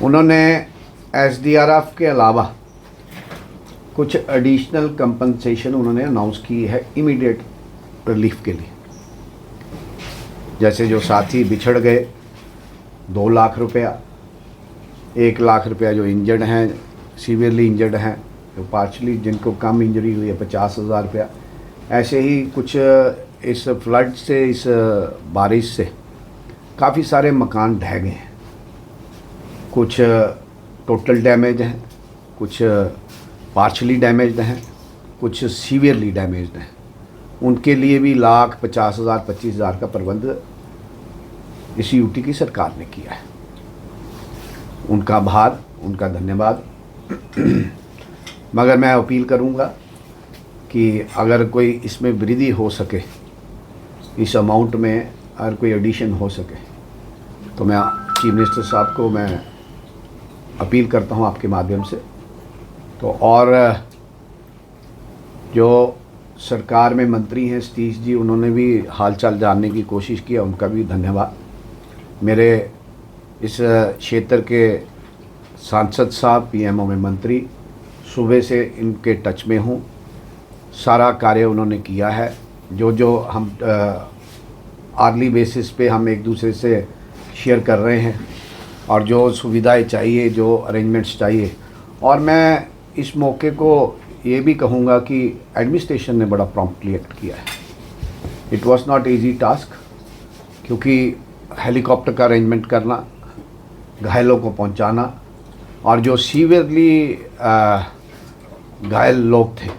उन्होंने एसडीआरएफ के अलावा कुछ एडिशनल कंपनसेशन उन्होंने अनाउंस की है इमीडिएट रिलीफ के लिए। जैसे जो साथी बिछड़ गए 2 लाख रुपया, 1 लाख रुपया जो इंजर्ड हैं, सीवियरली इंजर्ड हैं, जो पार्शली जिनको कम इंजरी हुई है 50,000 रुपया। ऐसे ही कुछ इस फ्लड से, इस बारिश से काफ़ी सारे मकान ढह गए हैं। कुछ टोटल डैमेज हैं, कुछ पार्शली डैमेज्ड हैं, कुछ सीवियरली डैमेज्ड हैं। उनके लिए भी 1,50,000 25,000 का प्रबंध इस यूटी की सरकार ने किया है। उनका आभार, उनका धन्यवाद। मगर मैं अपील करूंगा कि अगर कोई इसमें वृद्धि हो सके, इस अमाउंट में अगर कोई एडिशन हो सके, तो मैं चीफ मिनिस्टर साहब को मैं अपील करता हूं आपके माध्यम से। तो और जो सरकार में मंत्री हैं सतीश जी, उन्होंने भी हालचाल जानने की कोशिश किया, उनका भी धन्यवाद। मेरे इस क्षेत्र के सांसद साहब, पीएमओ में मंत्री, सुबह से इनके टच में हूँ। सारा कार्य उन्होंने किया है। जो हम आर्ली बेसिस पे हम एक दूसरे से शेयर कर रहे हैं, और जो सुविधाएं चाहिए, जो अरेंजमेंट्स चाहिए। और मैं इस मौके को ये भी कहूँगा कि एडमिनिस्ट्रेशन ने बड़ा प्रॉम्प्टली एक्ट किया है। It was not easy task, क्योंकि हेलीकॉप्टर का अरेंजमेंट करना, घायलों को पहुंचाना, और जो सीवियरली घायल लोग थे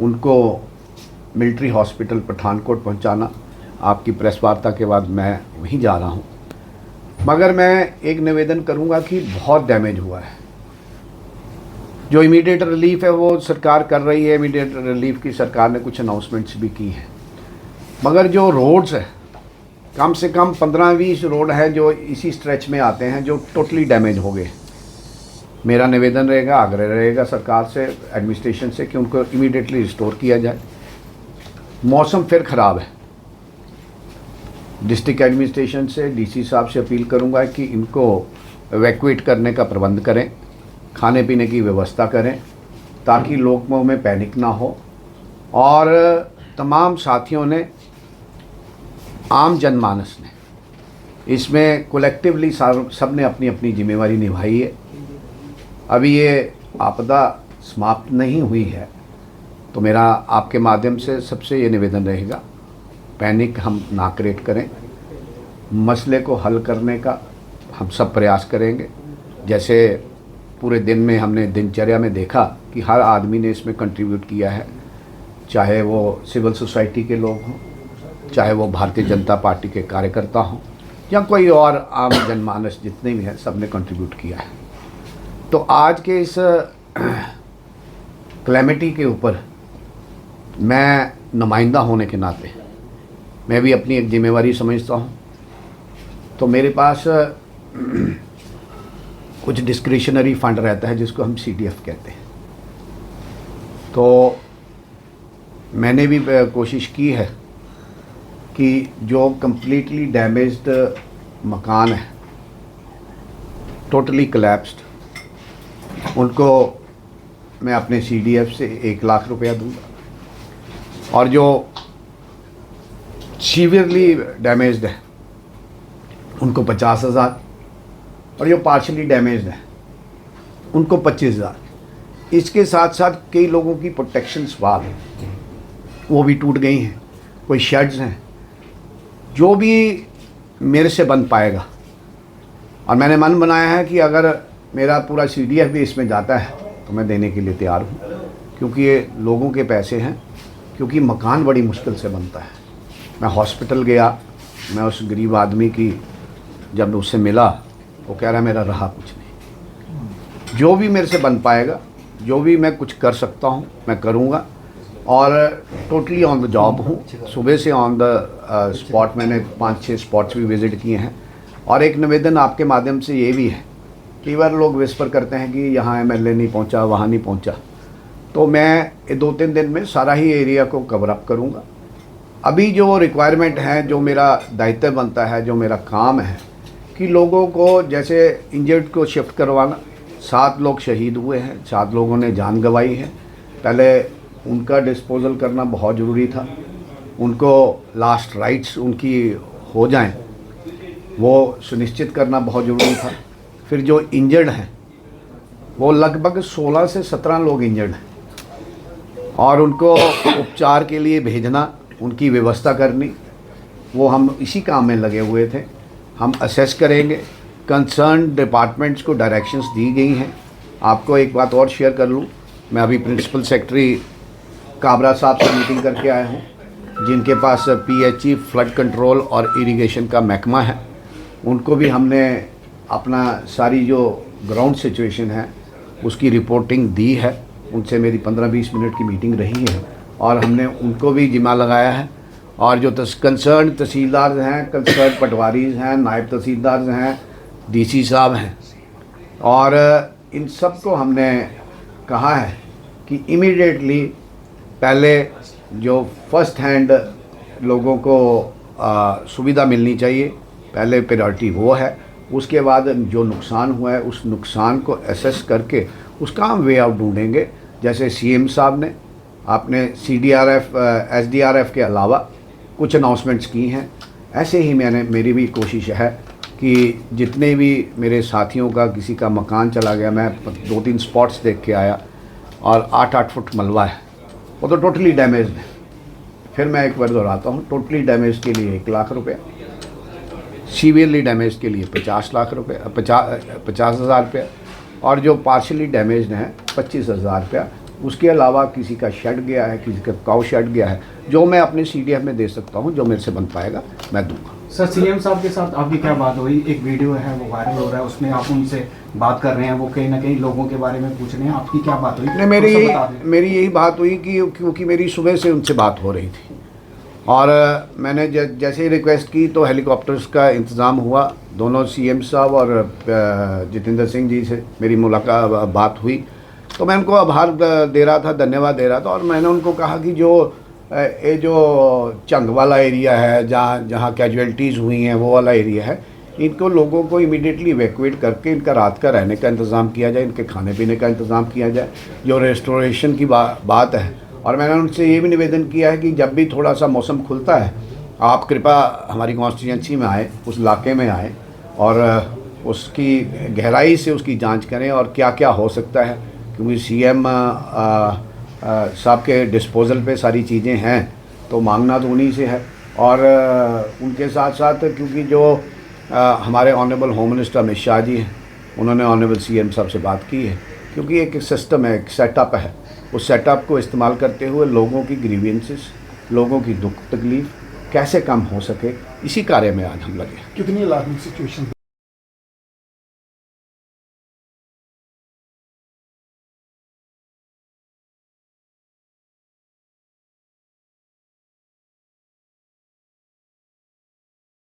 उनको मिलिट्री हॉस्पिटल पठानकोट पहुंचाना। आपकी प्रेस वार्ता के बाद मैं वहीं जा रहा हूं। मगर मैं एक निवेदन करूंगा कि बहुत डैमेज हुआ है। जो इमीडिएट रिलीफ है वो सरकार कर रही है। इमीडिएट रिलीफ की सरकार ने कुछ अनाउंसमेंट्स भी की हैं। मगर जो रोड्स है, कम से कम 15-20 रोड हैं जो इसी स्ट्रेच में आते हैं, जो टोटली डैमेज हो गए। मेरा निवेदन रहेगा, आग्रह रहेगा सरकार से, एडमिनिस्ट्रेशन से, कि उनको इमीडिएटली रिस्टोर किया जाए। मौसम फिर ख़राब है। डिस्ट्रिक्ट एडमिनिस्ट्रेशन से, डीसी साहब से अपील करूंगा कि इनको एवैक्यूएट करने का प्रबंध करें, खाने पीने की व्यवस्था करें, ताकि लोगों में पैनिक ना हो। और तमाम साथियों ने, आम जनमानस ने इसमें कलेक्टिवली सब ने अपनी अपनी जिम्मेवारी निभाई है। अभी ये आपदा समाप्त नहीं हुई है, तो मेरा आपके माध्यम से सबसे ये निवेदन रहेगा, पैनिक हम ना क्रिएट करें। मसले को हल करने का हम सब प्रयास करेंगे। जैसे पूरे दिन में हमने दिनचर्या में देखा कि हर आदमी ने इसमें कंट्रीब्यूट किया है, चाहे वो सिविल सोसाइटी के लोग हों, चाहे वो भारतीय जनता पार्टी के कार्यकर्ता हों, या कोई और आम जनमानस, जितने भी हैं, सब ने कंट्रीब्यूट किया है। तो आज के इस क्लैमिटी के ऊपर मैं नुमाइंदा होने के नाते मैं भी अपनी एक जिम्मेवारी समझता हूँ। तो मेरे पास कुछ डिस्क्रिशनरी फंड रहता है, जिसको हम CDF कहते हैं। तो मैंने भी कोशिश की है कि जो कंप्लीटली डैमेज्ड मकान है, टोटली कोलैप्स्ड, उनको मैं अपने CDF से 1 लाख रुपया दूंगा। और जो सीवियरली डैमेज्ड है उनको 50,000, और जो पार्शली डैमेज्ड है उनको 25,000। इसके साथ साथ कई लोगों की प्रोटेक्शंस वाल वो भी टूट गई हैं, कोई शेड्स हैं। जो भी मेरे से बन पाएगा, और मैंने मन बनाया है कि अगर मेरा पूरा CDF भी इसमें जाता है तो मैं देने के लिए तैयार हूँ, क्योंकि ये लोगों के पैसे हैं। क्योंकि मकान बड़ी मुश्किल से बनता है। मैं हॉस्पिटल गया, मैं उस गरीब आदमी की जब उससे मिला, वो कह रहा है मेरा रहा कुछ नहीं। जो भी मेरे से बन पाएगा, जो भी मैं कुछ कर सकता हूँ, मैं करूँगा। और टोटली ऑन द जॉब हूँ। सुबह से ऑन द स्पॉट मैंने 5-6 स्पॉट्स भी विज़िट किए हैं। और एक निवेदन आपके माध्यम से ये भी है, कई बार लोग विस्पर करते हैं कि यहाँ MLA नहीं पहुँचा, वहाँ नहीं पहुँचा। तो मैं 2-3 दिन में सारा ही एरिया को कवर अप करूँगा। अभी जो रिक्वायरमेंट है, जो मेरा दायित्व बनता है, जो मेरा काम है, कि लोगों को जैसे इंजर्ड को शिफ्ट करवाना। 7 लोग शहीद हुए हैं, 7 लोगों ने जान गंवाई है। पहले उनका डिस्पोजल करना बहुत ज़रूरी था, उनको लास्ट राइट्स उनकी हो जाएं वो सुनिश्चित करना बहुत ज़रूरी था। फिर जो इंजर्ड हैं वो लगभग 16 से 17 लोग इंजर्ड हैं और उनको उपचार के लिए भेजना, उनकी व्यवस्था करनी, वो हम इसी काम में लगे हुए थे। हम असेस करेंगे। कंसर्न डिपार्टमेंट्स को डायरेक्शंस दी गई हैं। आपको एक बात और शेयर कर लूँ, मैं अभी प्रिंसिपल सेक्रेटरी काबरा साहब से मीटिंग करके आया हूँ, जिनके पास PHE फ्लड कंट्रोल और इरिगेशन का महकमा है। उनको भी हमने अपना सारी जो ग्राउंड सिचुएशन है उसकी रिपोर्टिंग दी है। उनसे मेरी 15-20 मिनट की मीटिंग रही है और हमने उनको भी जिम्मा लगाया है। और जो कंसर्न तहसीलदार हैं, कंसर्न पटवारीज हैं, नायब तहसीलदार हैं, DC साहब हैं, और इन सब को हमने कहा है कि इमीडिएटली पहले जो फर्स्ट हैंड लोगों को सुविधा मिलनी चाहिए, पहले प्रायोरिटी वो है। उसके बाद जो नुकसान हुआ है उस नुकसान को एसेस करके उसका हम वे आउट ढूंढेंगे। जैसे CM साहब ने आपने CDRF SDRF के अलावा कुछ अनाउंसमेंट्स की हैं, ऐसे ही मेरी भी कोशिश है कि जितने भी मेरे साथियों का किसी का मकान चला गया, मैं 2-3 स्पॉट्स देख के आया और 8-8 फुट मलबा है, वो तो टोटली डैमेज है। फिर मैं एक बार दोहराता हूँ, टोटली डैमेज के लिए 1 लाख रुपये, सीवियरली डैमेज के लिए 50 लाख रुपये, 50,000 रुपये, और जो पार्शली डैमेज हैं 25,000 रुपया। उसके अलावा किसी का शेड गया है, किसी का काउ शेड गया है, जो मैं अपने CDF में दे सकता हूँ, जो मेरे से बन पाएगा मैं दूंगा। सर, CM साहब के साथ आपकी क्या बात हुई? एक वीडियो है वो वायरल हो रहा है, उसमें आप उनसे बात कर रहे हैं, वो कहीं ना कहीं लोगों के बारे में पूछ रहे हैं, आपकी क्या बात हुई? नहीं, मेरी यही बात हुई कि क्योंकि मेरी सुबह से उनसे बात हो रही थी और मैंने जैसे ही रिक्वेस्ट की तो हेलीकॉप्टर्स का इंतज़ाम हुआ। दोनों CM साहब और जितेंद्र सिंह जी से मेरी मुलाकात बात हुई तो मैं उनको आभार दे रहा था, धन्यवाद दे रहा था, और मैंने उनको कहा कि ये जो चंग वाला एरिया है, जहाँ कैजुअल्टीज़ हुई हैं, वो वाला एरिया है, इनको लोगों को इमीडिएटली इवैक्यूएट करके इनका रात का रहने का इंतज़ाम किया जाए, इनके खाने पीने का इंतज़ाम किया जाए, जो रेस्टोरेशन की बात है। और मैंने उनसे ये भी निवेदन किया है कि जब भी थोड़ा सा मौसम खुलता है, आप कृपया हमारी कॉन्स्टिट्यूंसी में आए, उस इलाके में आए और उसकी गहराई से उसकी जांच करें और क्या क्या हो सकता है, क्योंकि CM साहब के डिस्पोजल पे सारी चीज़ें हैं तो मांगना तो उन्हीं से है। और उनके साथ साथ क्योंकि जो हमारे honourable home minister Amit Shah ji हैं, उन्होंने ऑनरेबल CM साहब से बात की है, क्योंकि एक सिस्टम है, एक सेटअप है, उस सेटअप को इस्तेमाल करते हुए लोगों की ग्रीवेंसेस, लोगों की दुख तकलीफ़ कैसे कम हो सके, इसी कार्य में आज हम लगे। कितनी अलार्मिंग सिचुएशन